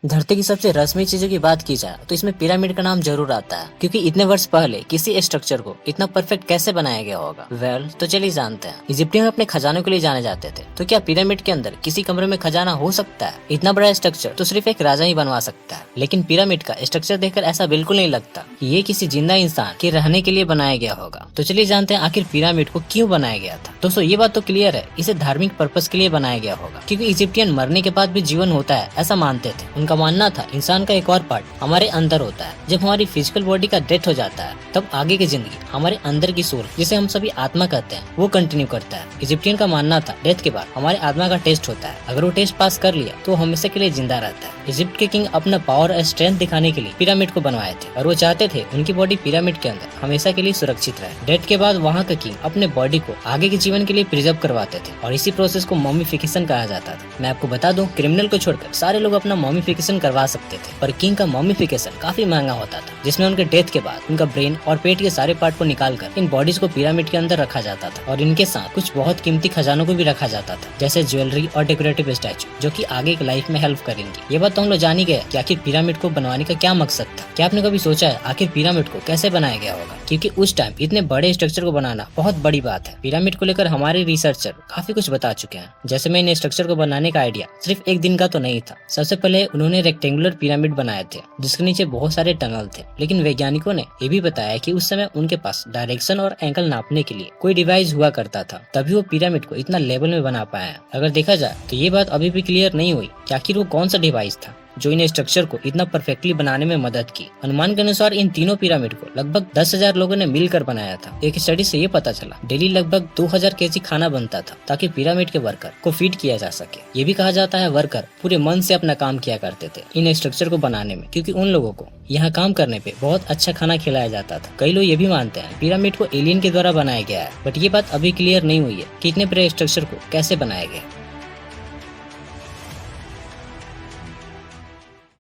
धरती की सबसे रस्मी चीजों की बात की जाए तो इसमें पिरामिड का नाम जरूर आता है, क्योंकि इतने वर्ष पहले किसी स्ट्रक्चर को इतना परफेक्ट कैसे बनाया गया होगा। तो चलिए जानते हैं। इजिप्टियन अपने खजानों के लिए जाने जाते थे, तो क्या पिरामिड के अंदर किसी कमरे में खजाना हो सकता है? इतना बड़ा स्ट्रक्चर तो सिर्फ एक राजा ही बनवा सकता है, लेकिन पिरामिड का स्ट्रक्चर देखकर ऐसा बिल्कुल नहीं लगता कि ये किसी जिंदा इंसान के रहने के लिए बनाया गया होगा। तो चलिए जानते हैं आखिर पिरामिड को क्यों बनाया गया था। दोस्तों ये बात तो क्लियर है, इसे धार्मिक पर्पस के लिए बनाया गया होगा, क्योंकि इजिप्टियन मरने के बाद भी जीवन होता है ऐसा मानते थे। उनका मानना था इंसान का एक और पार्ट हमारे अंदर होता है। जब हमारी फिजिकल बॉडी का डेथ हो जाता है तब आगे की जिंदगी हमारे अंदर की सोल, जिसे हम सभी आत्मा कहते हैं, वो कंटिन्यू करता है। इजिप्टियन का मानना था डेथ के बाद हमारे आत्मा का टेस्ट होता है, अगर वो टेस्ट पास कर लिया तो हमेशा के लिए जिंदा रहता है। इजिप्ट के किंग अपना पावर और स्ट्रेंथ दिखाने के लिए पिरामिड को बनवाए थे, और वो चाहते थे उनकी बॉडी पिरामिड के अंदर हमेशा के लिए सुरक्षित रहे। डेथ के बाद वहाँ का किंग अपने बॉडी को आगे के जीवन के लिए प्रिजर्व करवाते थे, और इसी प्रोसेस को मॉमिफिकेशन कहा जाता था। मैं आपको बता दूं, क्रिमिनल को छोड़कर सारे लोग अपना मॉमिफिकेशन करवा सकते थे, पर किंग का मॉमिफिकेशन काफी महंगा होता था, जिसमें उनके डेथ के बाद उनका ब्रेन और पेट के सारे पार्ट को निकालकर इन बॉडीज को पिरामिड के अंदर रखा जाता था, और इनके साथ कुछ बहुत कीमती खजानों को भी रखा जाता था, जैसे ज्वेलरी और डेकोरेटिव स्टैचू, जो कि आगे की लाइफ में हेल्प करेंगे। ये बात तो हम लोग जान ही गए कि आखिर पिरामिड को बनवाने का क्या मकसद था। क्या आपने कभी सोचा है आखिर पिरामिड को कैसे बनाया गया होगा? क्योंकि उस टाइम इतने बड़े स्ट्रक्चर को बनाना बहुत बड़ी बात है। पिरामिड को लेकर हमारे रिसर्चर काफी कुछ बता चुके हैं। जैसे मैं इन स्ट्रक्चर को बनाने का आइडिया सिर्फ एक दिन का तो नहीं था। सबसे पहले उन्होंने रेक्टेंगुलर पिरामिड बनाए थे, जिसके नीचे बहुत सारे टनल थे, लेकिन वैज्ञानिकों ने ये भी बताया कि उस समय उनके पास डायरेक्शन और एंगल नापने के लिए कोई डिवाइस हुआ करता था, तभी वो पिरामिड को इतना लेवल में बना पाया। अगर देखा जाए तो ये बात अभी भी क्लियर नहीं हुई कि आखिर वो कौन सा डिवाइस था जो इन स्ट्रक्चर को इतना परफेक्टली बनाने में मदद की। अनुमान के अनुसार इन तीनों पिरामिड को लगभग 10,000 लोगों ने मिलकर बनाया था। एक स्टडी से ये पता चला डेली लगभग 2000 केजी खाना बनता था, ताकि पिरामिड के वर्कर को फीड किया जा सके। ये भी कहा जाता है वर्कर पूरे मन से अपना काम किया करते थे इन स्ट्रक्चर को बनाने में, क्योंकि उन लोगों को यहाँ काम करने पे बहुत अच्छा खाना खिलाया जाता था। कई लोग ये भी मानते हैं पिरामिड को एलियन के द्वारा बनाया गया है, बट ये बात अभी क्लियर नहीं हुई है कि इतने बड़े स्ट्रक्चर को कैसे बनाया गया।